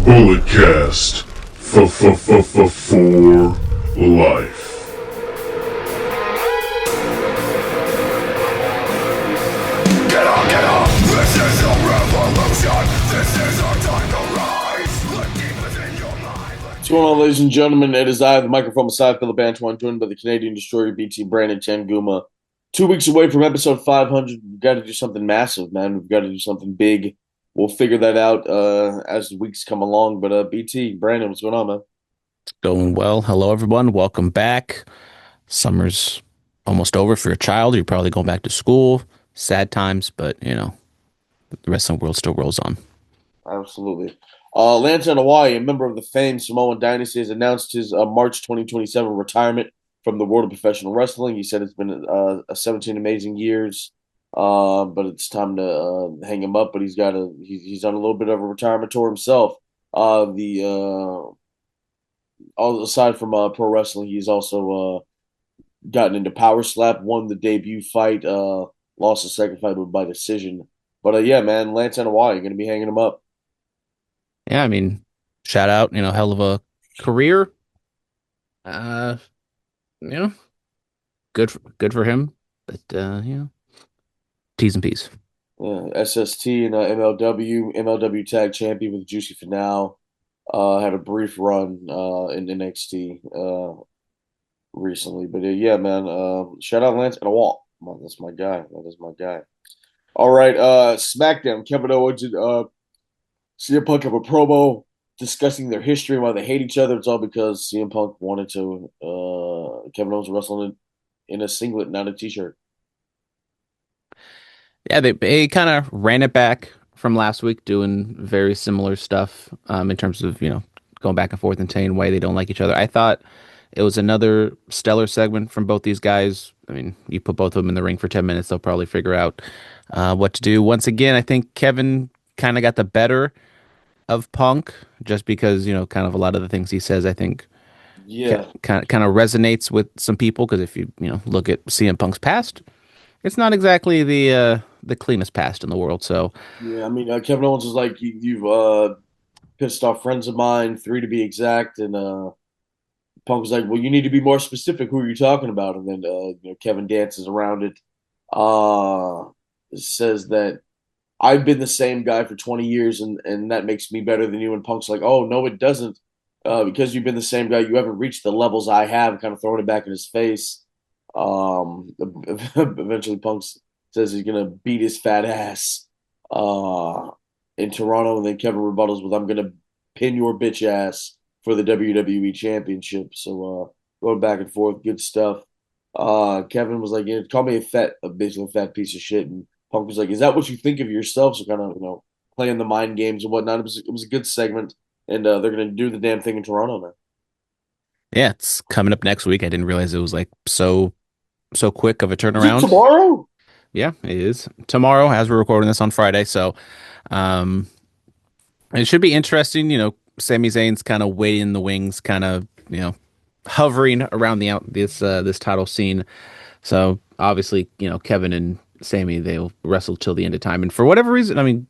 Bulletcast for life. Get up! This is a revolution! This is our time to rise! Look deep within your mind. What's going on, ladies and gentlemen? It is I, the microphone beside Phillip Brandon, joined by the Canadian destroyer BT Brandon Tanguma. 2 weeks away from episode 500. We've got to do something massive, man. We've got to do something big. We'll figure that out as the weeks come along. But BT, Brandon, what's going on, man? Going well. Hello, everyone. Welcome back. Summer's almost over for your child. You're probably going back to school. Sad times, but the rest of the world still rolls on. Absolutely. Lance Anoa'i, a member of the famed Samoan Dynasty, has announced his March 2027 retirement from the world of professional wrestling. He said it's been 17 amazing years, but it's time to hang him up. But he's on a little bit of a retirement tour himself. Aside from pro wrestling, he's also gotten into Power Slap, won the debut fight, lost the second fight by decision. But yeah, man, Lance Anoa'i, going to be hanging him up. Yeah, I mean, shout out, hell of a career. Good for him. But T's and P's. SST and MLW tag champion with Juicy Finale. Had a brief run in NXT recently, but yeah, man. Shout out Lance Anoa'i. That's my guy. That is my guy. All right, SmackDown. Kevin Owens and CM Punk have a promo discussing their history and why they hate each other. It's all because CM Punk wanted to Kevin Owens wrestling in a singlet, not a t-shirt. Yeah, they kind of ran it back from last week, doing very similar stuff in terms of, going back and forth and saying why they don't like each other. I thought it was another stellar segment from both these guys. I mean, you put both of them in the ring for 10 minutes, they'll probably figure out what to do. Once again, I think Kevin kind of got the better of Punk just because, kind of a lot of the things he says, I think, kind of resonates with some people. Because if you, look at CM Punk's past, it's not exactly the cleanest past in the world. So yeah, I mean, Kevin Owens is like, you've pissed off friends of mine, 3 to be exact, and Punk was like, well, you need to be more specific. Who are you talking about? And then Kevin dances around it. Says that I've been the same guy for 20 years, and that makes me better than you. And Punk's like, oh, no, it doesn't. Because you've been the same guy, you haven't reached the levels I have, kind of throwing it back in his face. Eventually Punk says he's going to beat his fat ass in Toronto, and then Kevin rebuttals with, I'm going to pin your bitch ass for the WWE Championship. So going back and forth, good stuff. Kevin was like, call me basically a fat piece of shit. And Punk was like, is that what you think of yourself? So kind of, playing the mind games and whatnot. It was a good segment, and they're going to do the damn thing in Toronto now. yeah, it's coming up next week. I didn't realize it was like so quick of a turnaround. Is it tomorrow? Yeah, it is tomorrow as we're recording this on Friday. So it should be interesting. Sami Zayn's kind of waiting in the wings, kind of, hovering around this title scene. So obviously, Kevin and Sami, they'll wrestle till the end of time. And for whatever reason, I mean,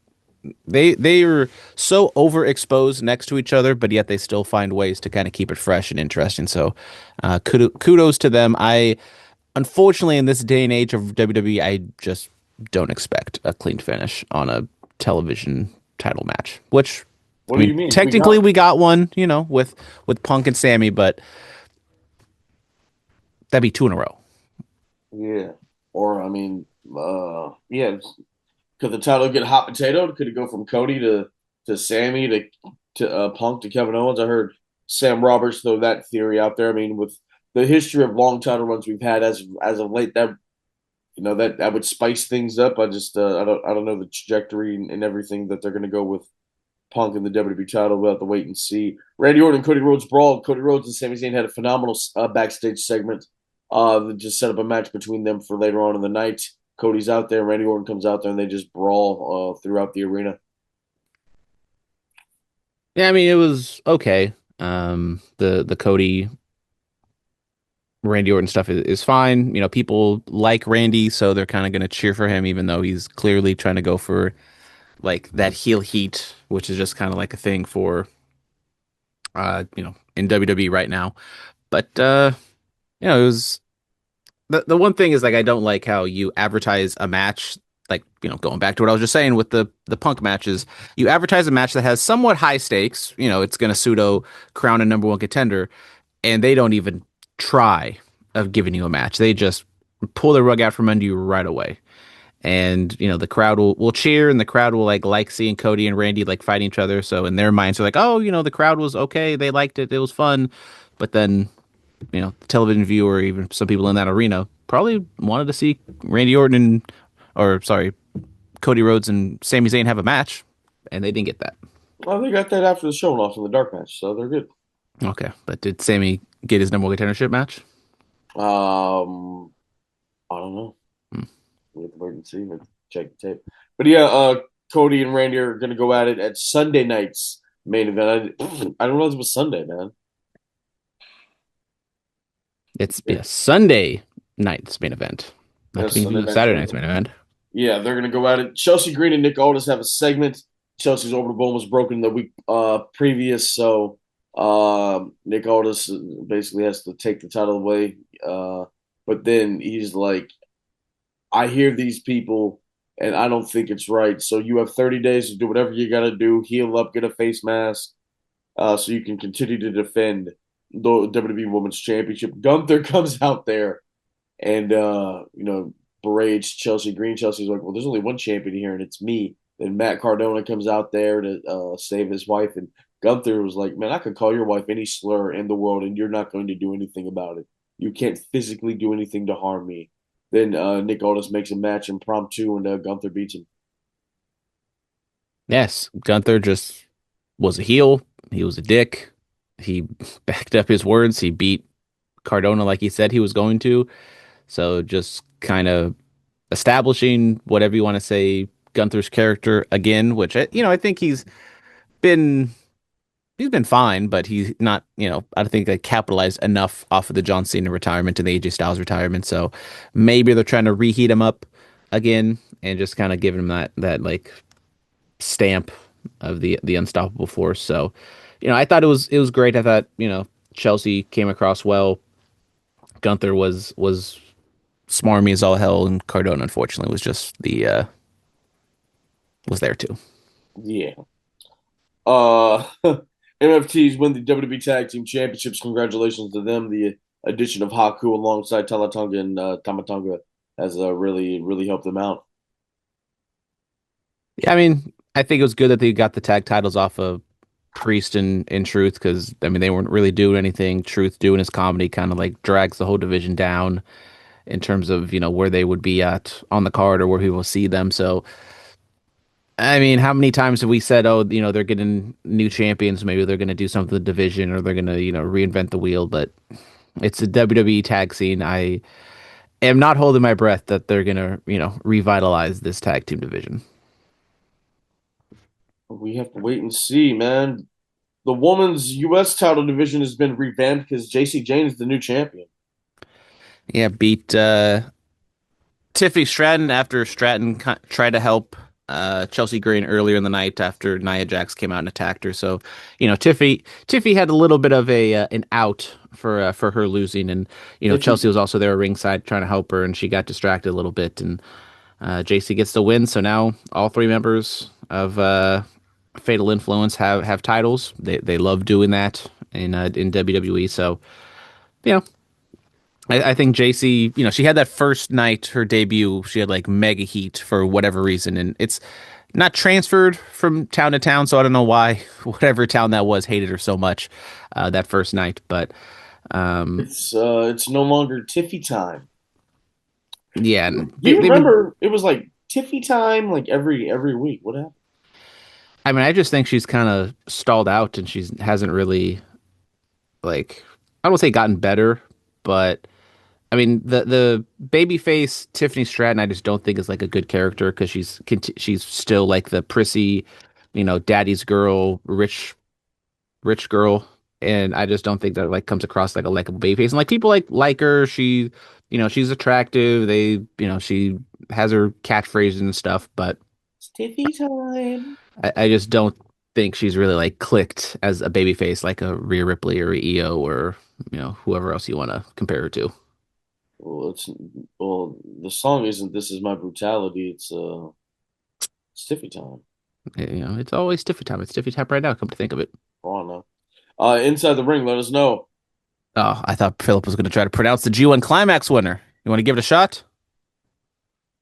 they are so overexposed next to each other, but yet they still find ways to kind of keep it fresh and interesting. So kudos to them. Unfortunately, in this day and age of WWE, I just don't expect a clean finish on a television title match. Which, what do you mean? Technically, we got one, with Punk and Sami, but that'd be 2 in a row. Yeah. Or, I mean, yeah. Could the title get hot potato? Could it go from Cody to Sami to Punk to Kevin Owens? I heard Sam Roberts throw that theory out there. I mean, with the history of long title runs we've had as of late, that that would spice things up. I just I don't know the trajectory and everything that they're going to go with Punk and the WWE title. We'll have to wait and see. Randy Orton and Cody Rhodes brawl. Cody Rhodes and Sami Zayn had a phenomenal backstage segment. That just set up a match between them for later on in the night. Cody's out there, Randy Orton comes out there, and they just brawl throughout the arena. Yeah, I mean, it was okay. The Cody Randy Orton stuff is fine. People like Randy, so they're kind of going to cheer for him, even though he's clearly trying to go for like that heel heat, which is just kind of like a thing for in WWE right now. But it was the one thing is like I don't like how you advertise a match like going back to what I was just saying with the Punk matches. You advertise a match that has somewhat high stakes. It's going to pseudo crown a number one contender, and they don't even try of giving you a match. They just pull the rug out from under you right away. And the crowd will cheer, and the crowd will like seeing Cody and Randy like fighting each other. So in their minds, they're like, oh, the crowd was okay, they liked it, it was fun. But then the television viewer, even some people in that arena, probably wanted to see Randy Orton or sorry, Cody Rhodes and Sami Zayn have a match, and they didn't get that. Well, they got that after the show off in the dark match, so they're good. Okay, but did Sami get his number one contendership match? Um, I don't know. Hmm. We have to wait and see. Let's check the tape. But yeah, Cody and Randy are gonna go at it at Sunday night's main event. I don't realize it was Sunday, man. It's Yeah, Sunday night's main event, not to yes, be Sunday confused with night's Saturday main night's event. main event. Yeah, they're gonna go at it. Chelsea Green and Nick Aldis have a segment. Chelsea's orbital bone was broken the week previous, so Nick Aldis basically has to take the title away. But then he's like, I hear these people and I don't think it's right. So you have 30 days to do whatever you gotta do, heal up, get a face mask, so you can continue to defend the WWE Women's Championship. Gunther comes out there and berates Chelsea Green. Chelsea's like, well, there's only one champion here, and it's me. Then Matt Cardona comes out there to save his wife, and Gunther was like, man, I could call your wife any slur in the world, and you're not going to do anything about it. You can't physically do anything to harm me. Then Nick Aldis makes a match impromptu, and Gunther beats him. Yes, Gunther just was a heel. He was a dick. He backed up his words. He beat Cardona like he said he was going to. So just kind of establishing whatever you want to say Gunther's character again, which I think been he's been fine, but he's not, I don't think they capitalized enough off of the John Cena retirement and the AJ Styles retirement. So maybe they're trying to reheat him up again and just kind of giving him that like stamp of the unstoppable force. So, I thought it was great. I thought, Chelsea came across well. Gunther was smarmy as all hell, and Cardona unfortunately was just was there too. Yeah. Uh, MFTs win the WWE Tag Team Championships. Congratulations to them. The addition of Haku alongside Talatonga and Tamatonga has really helped them out. Yeah, I mean, I think it was good that they got the tag titles off of Priest and Truth because I mean they weren't really doing anything. Truth doing his comedy kind of like drags the whole division down in terms of where they would be at on the card or where people see them. So I mean, how many times have we said, oh, they're getting new champions, maybe they're going to do something to the division or they're going to reinvent the wheel, but it's a WWE tag scene. I am not holding my breath that they're going to revitalize this tag team division. We have to wait and see, man. The women's U.S. title division has been revamped because JC Jane is the new champion. Yeah, beat Tiffany Stratton after Stratton tried to help Chelsea Green earlier in the night after Nia Jax came out and attacked her. So, Tiffy had a little bit of a an out for her losing, and Tiffy, Chelsea was also there ringside trying to help her, and she got distracted a little bit, and JC gets the win. So now all three members of Fatal Influence have titles. They love doing that in WWE. So you know I think JC, she had that first night, her debut, she had like mega heat for whatever reason. And it's not transferred from town to town. So I don't know why, whatever town that was, hated her so much that first night. But um, it's no longer Tiffy time. yeah, Do and you they've been, remember it was like Tiffy time like every week? What happened? I mean, I just think she's kind of stalled out and she hasn't really, like, I don't say gotten better, but I mean, the babyface Tiffany Stratton, I just don't think is like a good character because she's still like the prissy, daddy's girl, rich girl, and I just don't think that like comes across like a likable babyface. And like people like her, she's attractive. She has her catchphrases and stuff, but It's Tiffy time. I just don't. think she's really like clicked as a babyface, like a Rhea Ripley or Io or whoever else you want to compare her to. Well, the song isn't "This Is My Brutality." It's Stiffy Time. It's always Tiffy time. It's Tiffy time right now. Come to think of it. Go on now. Inside the ring, let us know. Oh, I thought Philip was going to try to pronounce the G1 Climax winner. You want to give it a shot?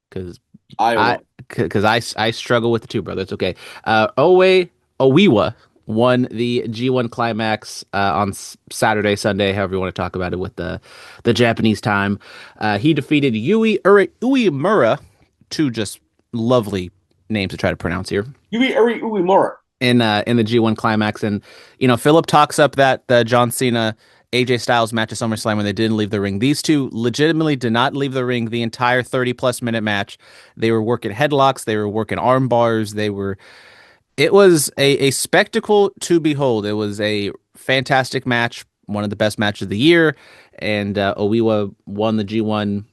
Because I Iowa. because I struggle with the two brothers. Okay, Owe Owiwa won the G1 Climax on Saturday, Sunday, however you want to talk about it with the Japanese time. He defeated Uemura, two just lovely names to try to pronounce here Yui Eri Uemura. in the G1 Climax, and Philip talks up that the John Cena AJ Styles match at SummerSlam when they didn't leave the ring. These two legitimately did not leave the ring the entire 30-plus minute match. They were working headlocks, they were working arm bars, it was a spectacle to behold. It was a fantastic match, one of the best matches of the year, and Owiwa won the G1.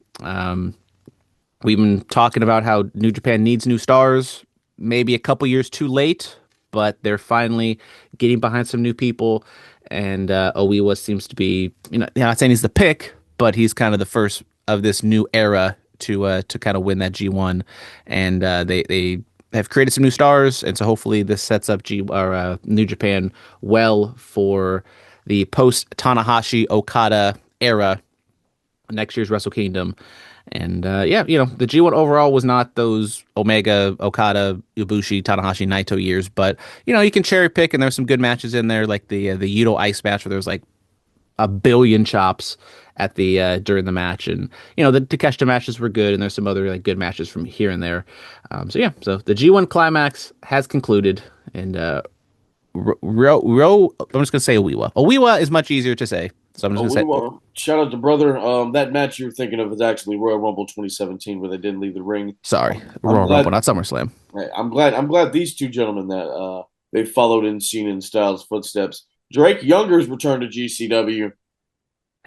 We've been talking about how New Japan needs new stars, maybe a couple years too late, but they're finally getting behind some new people. And Owiwa seems to be, not saying he's the pick, but he's kind of the first of this new era to kind of win that G1. And they have created some new stars, and so hopefully this sets up New Japan well for the post Tanahashi Okada era next year's Wrestle Kingdom. And yeah, the G1 overall was not those Omega, Okada, Ibushi, Tanahashi, Naito years, but you can cherry pick, and there's some good matches in there, like the Yuto Ice match where there was like a billion chops at the during the match, and the Takeshita matches were good, and there's some other like good matches from here and there. So yeah, so the G1 Climax has concluded, and I'm just gonna say Owiwa. Owiwa is much easier to say, so I'm just Oh, gonna we say. want shout out to brother. That match you're thinking of is actually Royal Rumble 2017, where they didn't leave the ring. Sorry, I'm Royal Rumble, glad. not SummerSlam. I'm glad these two gentlemen that they followed in Cena and Styles' footsteps. Drake Younger's return to GCW.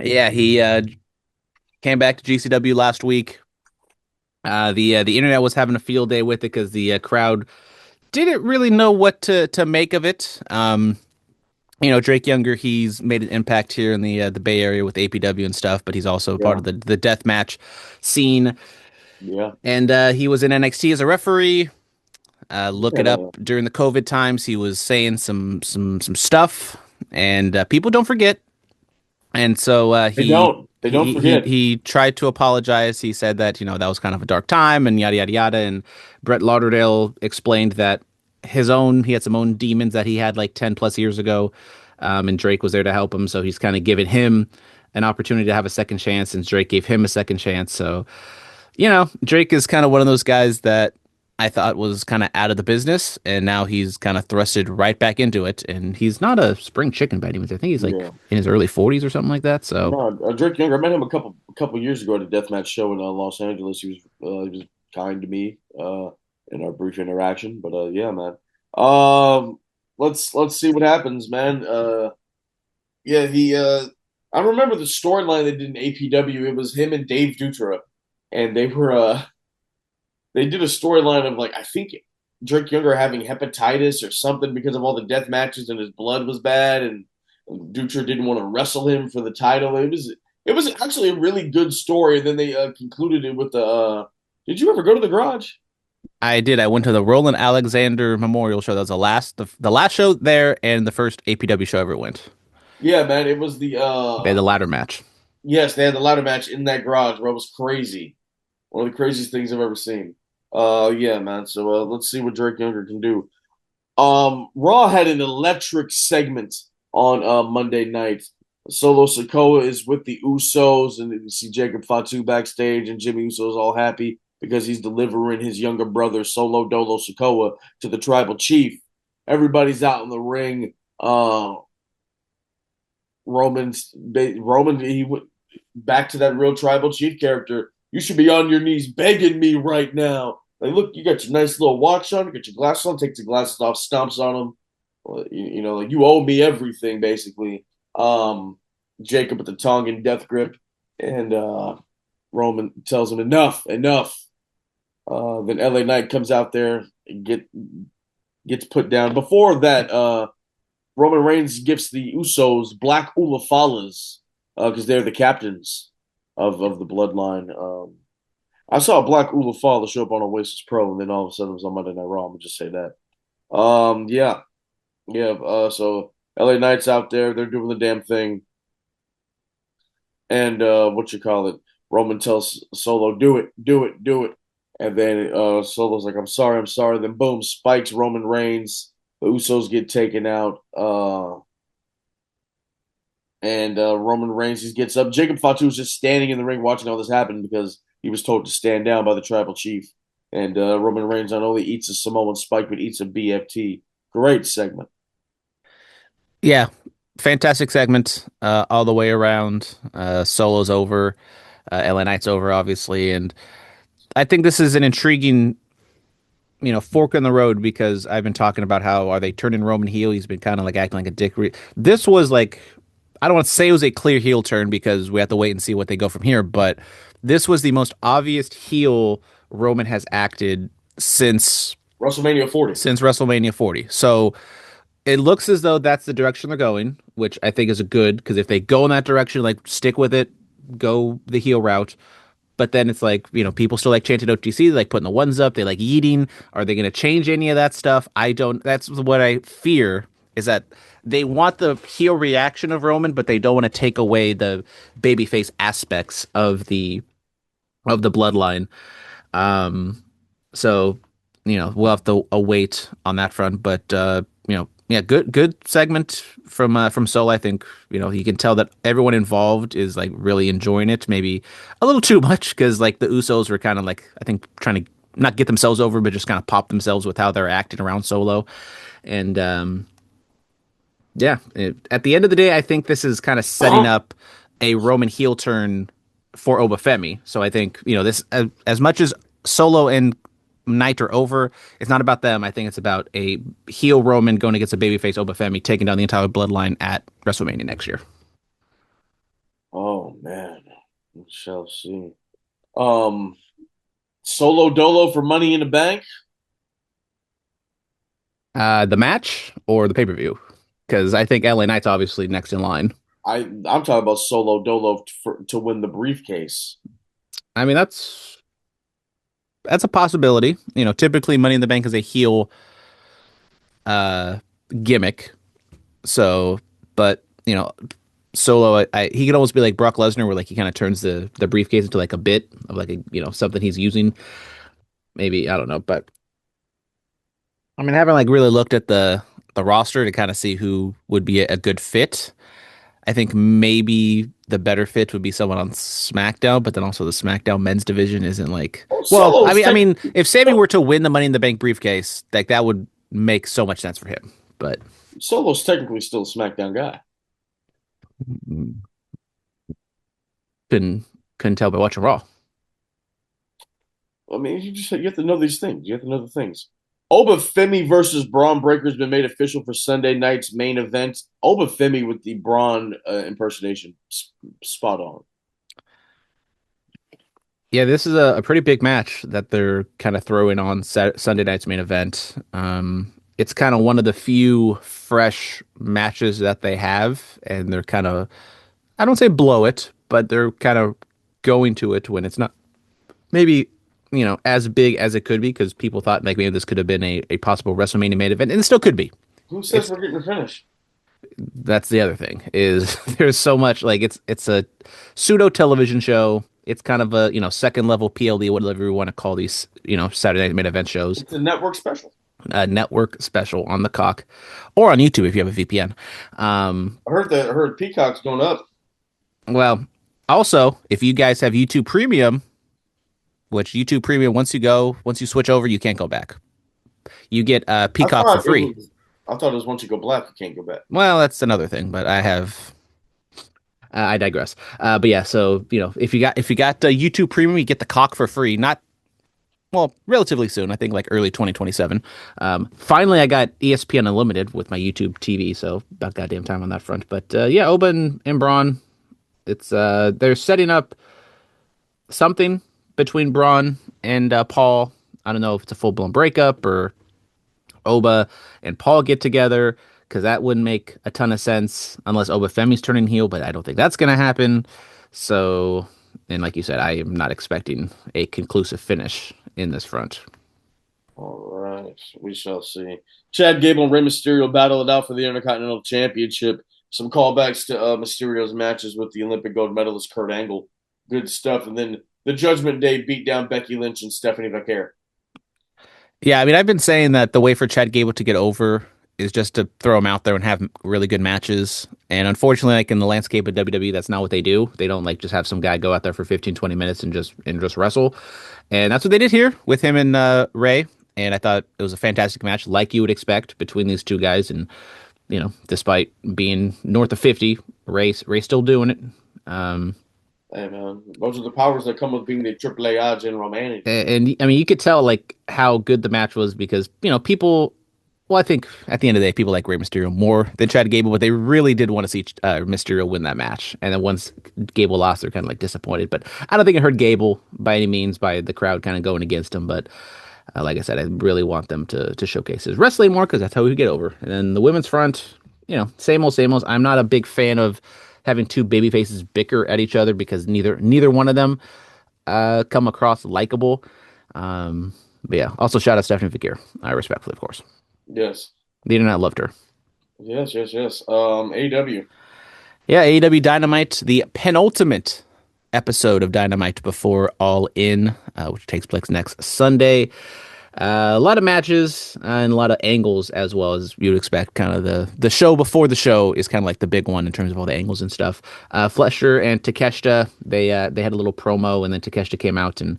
Yeah, he came back to GCW last week. The internet was having a field day with it because the crowd didn't really know what to make of it. Drake Younger, he's made an impact here in the Bay Area with APW and stuff, but he's also part Yeah, of the death match scene. yeah, And he was in NXT as a referee. Look it up yeah. during the COVID times. He was saying some stuff, and people don't forget. And so They don't. They don't forget. he tried to apologize. He said that that was kind of a dark time and yada yada yada. And Brett Lauderdale explained that he had some own demons that he had like 10-plus years ago, and Drake was there to help him. So he's kind of given him an opportunity to have a second chance, and Drake gave him a second chance. So Drake is kind of one of those guys that I thought was kind of out of the business, and now he's kind of thrusted right back into it. And he's not a spring chicken by any means. I think he's like Yeah. in his early 40s or something like that. So No, Drake Younger. I met him a couple years ago at a deathmatch show in Los Angeles. He was kind to me in our brief interaction. But yeah, man. Um, let's see what happens, man. Yeah, he. I remember the storyline they did in APW. It was him and Dave Dutra, and they did a storyline of like I think Drake Younger having hepatitis or something because of all the death matches and his blood was bad, and Dutra didn't want to wrestle him for the title. It was actually a really good story. And then they concluded it with the. Did you ever go to the garage? I did. I went to the Roland Alexander Memorial Show. That was the last show there and the first APW show I ever went. Yeah, man. It was the. They had the ladder match. Yes, they had the ladder match in that garage, bro. It was crazy. One of the craziest things I've ever seen. Yeah, man. So let's see what Drake Younger can do. Raw had an electric segment on Monday night. Solo Sikoa is with the Usos, and you see Jacob Fatu backstage, and Jimmy Uso is all happy because he's delivering his younger brother Solo Dolo Sikoa to the Tribal Chief. Everybody's out in the ring. Roman, he went back to that real Tribal Chief character. You should be on your knees begging me right now. Like, look, you got your nice little watch on, you got your glasses on, takes the glasses off, stomps on them. Well, like you owe me everything, basically. Jacob with the tongue and death grip, and Roman tells him enough, enough. Then LA Knight comes out there and gets put down. Before that, Roman Reigns gifts the Usos black Ulafalas because they're the captains of the bloodline. I saw a black Ulafala show up on Oasis Pro, and then all of a sudden it was on Monday Night Raw. I'm gonna just say that. Yeah, yeah. So LA Knight's out there; they're doing the damn thing, and what you call it? Roman tells Solo, "Do it, do it, do it," and then Solo's like, I'm sorry." Then boom, spikes Roman Reigns. The Usos get taken out. And Roman Reigns just gets up. Jacob Fatu is just standing in the ring watching all this happen because he was told to stand down by the tribal chief. And Roman Reigns not only eats a Samoan spike, but eats a BFT. Great segment. Yeah, fantastic segment all the way around. Solo's over, LA Knight's over, obviously, and I think this is an intriguing, fork in the road because I've been talking about how are they turning Roman heel? He's been kind of like acting like a dick. This was like, I don't want to say it was a clear heel turn because we have to wait and see what they go from here, but this was the most obvious heel Roman has acted since WrestleMania 40. since WrestleMania 40. So it looks as though that's the direction they're going, which I think is a good because if they go in that direction, like stick with it, go the heel route. But then it's like, people still like chanting OTC, they like putting the ones up, they like eating. Are they going to change any of that stuff? I don't. That's what I fear is that they want the heel reaction of Roman, but they don't want to take away the babyface aspects of the bloodline. Um, so we'll have to await on that front, but yeah, good segment from Sol. I think you can tell that everyone involved is like really enjoying it. Maybe a little too much because like the Usos were kind of like I think trying to not get themselves over, but just kind of pop themselves with how they're acting around Solo, and yeah, at the end of the day, I think this is kind of setting up a Roman heel turn for Obafemi. So I think, this as much as Solo and Knight are over, it's not about them. I think it's about a heel Roman going against a babyface Obafemi, taking down the entire bloodline at WrestleMania next year. Oh man, we shall see. Um, Solo Dolo for Money in the Bank. The match or the pay-per-view? Because I think LA Knight's obviously next in line. I'm talking about Solo Dolo to win the briefcase. I mean, that's a possibility. Typically Money in the Bank is a heel uh gimmick. So, but Solo, he could almost be like Brock Lesnar, where like he kind of turns the briefcase into like a bit of like a something he's using. Maybe I don't know, but I mean, I haven't like really looked at the roster to kind of see who would be a good fit. I think maybe the better fit would be someone on SmackDown, but then also the SmackDown men's division isn't like. Oh, Well, I Solo's mean, I tech- mean, if Sammy were to win the Money in the Bank briefcase, like that would make so much sense for him. But Solo's technically still a SmackDown guy. mm, couldn't couldn't tell by watching Raw. I mean, you have to know these things. You have to know the things. Obafemi versus Braun Breaker has been made official for Sunday night's main event. Obafemi with the Braun impersonation, spot on. Yeah, this is a pretty big match that they're kind of throwing on Sunday night's main event. It's kind of one of the few fresh matches that they have, and they're kind of, I don't say blow it, but they're kind of going to it when it's not maybe, as big as it could be because people thought like maybe this could have been a possible WrestleMania main event, and it still could be. Who says It's we're getting a finish? That's the other thing is there's so much like it's a pseudo television show. It's kind of a second level PLD, whatever you want to call these Saturday night main event shows. It's a network special. A network special on the cock, or on YouTube if you have a VPN. Um, I heard Peacock's going up. well, also if you guys have YouTube Premium, which YouTube Premium once you switch over, you can't go back. You get I Peacock for thought it free. was. I thought it was once you go black, you can't go back. Well, that's another thing, but I digress. But yeah, so if you got YouTube Premium, you get the cock for free. Not well, relatively soon. I think like early 2027. Finally, I got ESPN Unlimited with my YouTube TV, so about goddamn time on that front. But yeah, Oba and Braun, it's they're setting up something between Braun and Paul. I don't know if it's a full blown breakup or Oba and Paul get together because that wouldn't make a ton of sense unless Oba Femi's turning heel, but I don't think that's going to happen. So, and like you said, I am not expecting a conclusive finish in this front. All right, we shall see. Chad Gable and Rey Mysterio battle it out for the Intercontinental Championship. Some callbacks to Mysterio's matches with the Olympic gold medalist Kurt Angle. Good stuff. And then the Judgment Day beat down Becky Lynch and Stephanie Vaquer. Yeah, I mean, I've been saying that the way for Chad Gable to get over is just to throw him out there and have really good matches. And unfortunately, like in the landscape of WWE, that's not what they do. They don't like just have some guy go out there for 15, 20 minutes and just wrestle. And that's what they did here with him and Ray. And I thought it was a fantastic match, like you would expect between these two guys. And despite being north of 50, Ray's still doing it. Um, Hey, man, those are the powers that come with being the AAA general manager. and I mean, you could tell like how good the match was because people. Well, I think at the end of the day, people like Rey Mysterio more than Chad Gable, but they really did want to see Mysterio win that match. And then once Gable lost, they're kind of like disappointed. But I don't think it hurt Gable by any means by the crowd kind of going against him. But like I said, I really want them to showcase his wrestling more because that's how we get over. And then the women's front, same old, same old. I'm not a big fan of having two baby faces bicker at each other because neither one of them come across likable. But yeah, also shout out Stephanie Figueroa. I respectfully, of course. Yes. The internet loved her. Yes, yes, yes. AEW. Yeah, AEW Dynamite, the penultimate episode of Dynamite before All In, which takes place next Sunday. A lot of matches and a lot of angles as well as you'd expect. Kind of the show before the show is kind of like the big one in terms of all the angles and stuff. Fletcher and Takeshita, they had a little promo, and then Takeshita came out and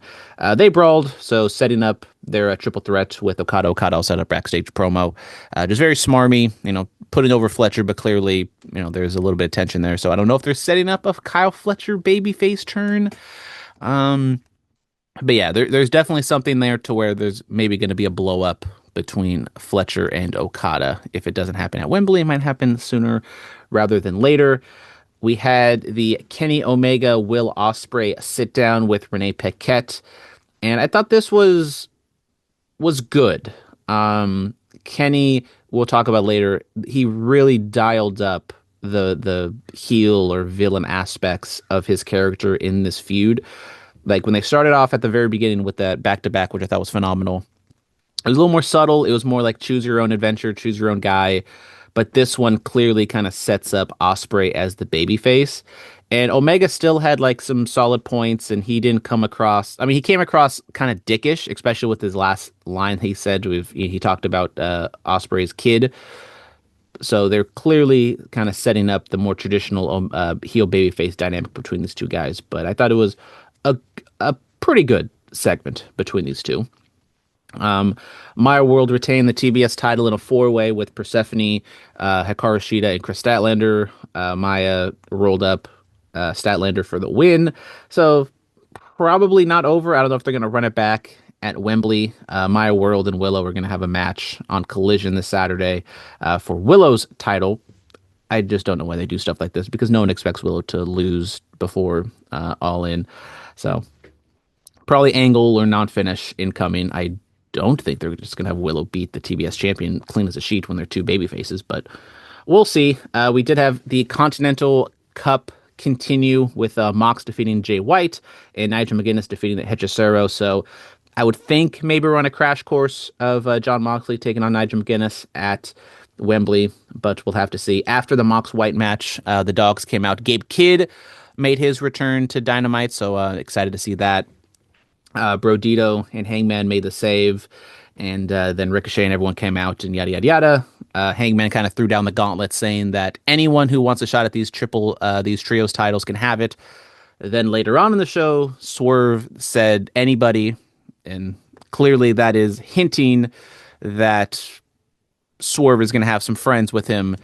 they brawled. So setting up their triple threat with Okada. Okada set up backstage promo, just very smarmy. Putting over Fletcher, but clearly there's a little bit of tension there. So I don't know if they're setting up a Kyle Fletcher babyface turn. But yeah, there's definitely something there to where there's maybe going to be a blow up between Fletcher and Okada. If it doesn't happen at Wembley, it might happen sooner rather than later. We had the Kenny Omega Will Ospreay sit down with Renee Paquette, and I thought this was good. Kenny, we'll talk about later. He really dialed up the heel or villain aspects of his character in this feud. Like when they started off at the very beginning with that back to back, which I thought was phenomenal. It was a little more subtle. It was more like choose your own adventure, choose your own guy. But this one clearly kind of sets up Osprey as the babyface. And Omega still had like some solid points, and he didn't come across. I mean, he came across kind of dickish, especially with his last line he said. He talked about Osprey's kid. So they're clearly kind of setting up the more traditional heel babyface dynamic between these two guys. But I thought it was a pretty good segment between these two. Maya World retained the TBS title in a four-way with Persephone, Hikaru Shida, and Chris Statlander. Maya rolled up Statlander for the win. So probably not over. I don't know if they're going to run it back at Wembley. Maya World and Willow are going to have a match on Collision this Saturday for Willow's title. I just don't know why they do stuff like this because no one expects Willow to lose before All In. So probably angle or non-finish incoming. I don't think they're just going to have Willow beat the TBS champion clean as a sheet when they're two baby faces, but we'll see. We did have the Continental Cup continue with Mox defeating Jay White and Nigel McGuinness defeating the Hechicero. So I would think maybe we're on a crash course of John Moxley taking on Nigel McGuinness at Wembley, but we'll have to see. After the Mox White match, the Dogs came out. Gabe Kidd made his return to Dynamite, so excited to see that. Brodito and Hangman made the save, and then Ricochet and everyone came out and yada yada yada. Hangman kind of threw down the gauntlet, saying that anyone who wants a shot at these trios titles can have it. Then later on in the show, Swerve said anybody, and clearly that is hinting that Swerve is going to have some friends with him.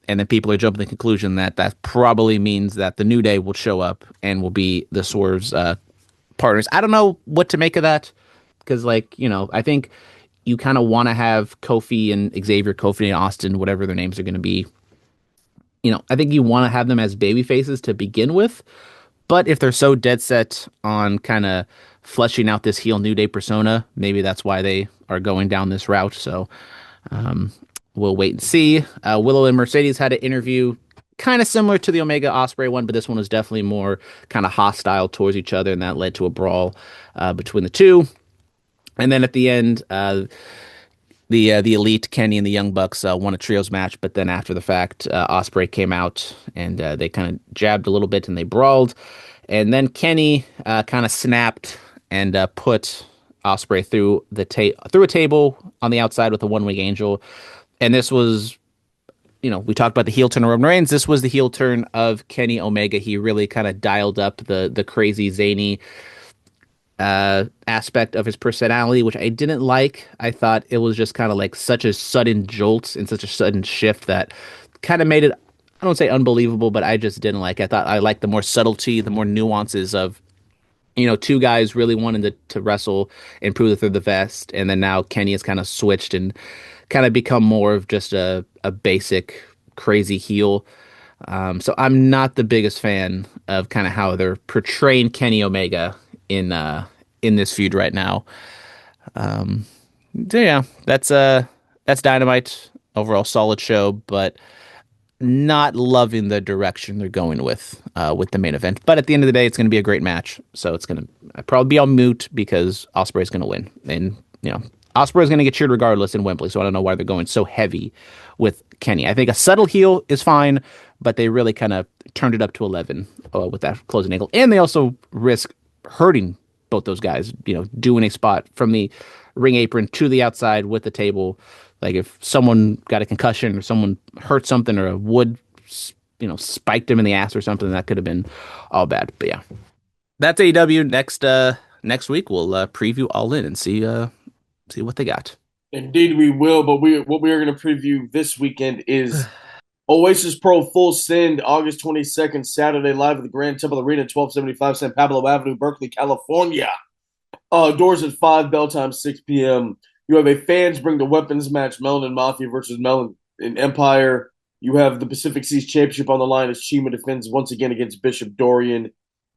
And then people are jumping to the conclusion that that probably means that the New Day will show up and will be the Swerve's partners. I don't know what to make of that because, I think you kind of want to have Kofi and Xavier, Kofi and Austin, whatever their names are going to be. I think you want to have them as baby faces to begin with. But if they're so dead set on kind of fleshing out this heel New Day persona, maybe that's why they are going down this route. So Um, we'll wait and see. Willow and Mercedes had an interview kind of similar to the Omega Osprey one, but this one was definitely more kind of hostile towards each other, and that led to a brawl between the two. And then at the end, the Elite, Kenny and the Young Bucks won a trios match, but then after the fact, Osprey came out and they kind of jabbed a little bit and they brawled, and then Kenny kind of snapped and put Osprey through a table on the outside with a one wing angel, and this was. We talked about the heel turn of Roman Reigns. This was the heel turn of Kenny Omega. He really kind of dialed up the crazy zany aspect of his personality, which I didn't like. I thought it was just kind of like such a sudden jolt and such a sudden shift that kind of made it, I don't say unbelievable, but I just didn't like it. I thought I liked the more subtlety, the more nuances of, two guys really wanting to wrestle and prove that they're the best. And then now Kenny has kind of switched and kind of become more of just a basic crazy heel. So I'm not the biggest fan of kind of how they're portraying Kenny Omega in this feud right now. So yeah, that's Dynamite. Overall solid show, but not loving the direction they're going with the main event. But at the end of the day, it's going to be a great match. So it's going to probably be on moot because Osprey's going to win, and Osprey's going to get cheered regardless in Wembley. So I don't know why they're going so heavy with Kenny. I think a subtle heel is fine, but they really kind of turned it up to 11 with that closing angle, and they also risk hurting both those guys. Doing a spot from the ring apron to the outside with the table. Like if someone got a concussion or someone hurt something or a wood, spiked him in the ass or something, that could have been all bad. But yeah, that's AEW. Next week we'll preview All In and see what they got. Indeed, we will. But what we are going to preview this weekend is Oasis Pro Full Send, August 22nd, Saturday, live at the Grand Temple Arena, 1275 San Pablo Avenue, Berkeley, California. Doors at 5, bell time 6 p.m. You have a fans bring the weapons match, Melon and Mafia versus Melon and Empire. You have the Pacific Seas Championship on the line as Chima defends once again against Bishop Dorian.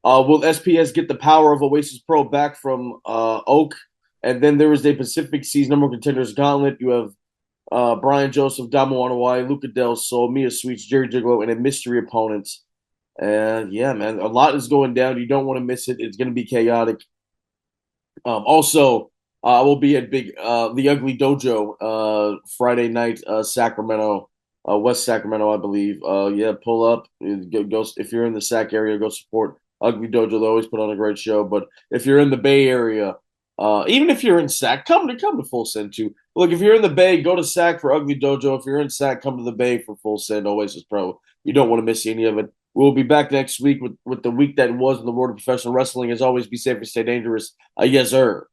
Will SPS get the power of Oasis Pro back from Oak? And then there is a Pacific Seas number one contenders gauntlet. You have Brian Joseph, Damo Anoa'i, Luca Del Sol, Mia Sweets, Jerry Gigolo, and a mystery opponent. And yeah, man, a lot is going down. You don't want to miss it. It's going to be chaotic. Also, I will be at the Ugly Dojo Friday night, Sacramento, West Sacramento, I believe. Yeah, pull up. Go if you're in the Sac area, go support Ugly Dojo. They always put on a great show. But if you're in the Bay Area, even if you're in Sac, come to Full Send too. Look, if you're in the Bay, go to Sac for Ugly Dojo. If you're in Sac, come to the Bay for Full Send Oasis Pro. You don't want to miss any of it. We'll be back next week with the week that was in the world of professional wrestling. As always, be safe and stay dangerous. Yes, sir.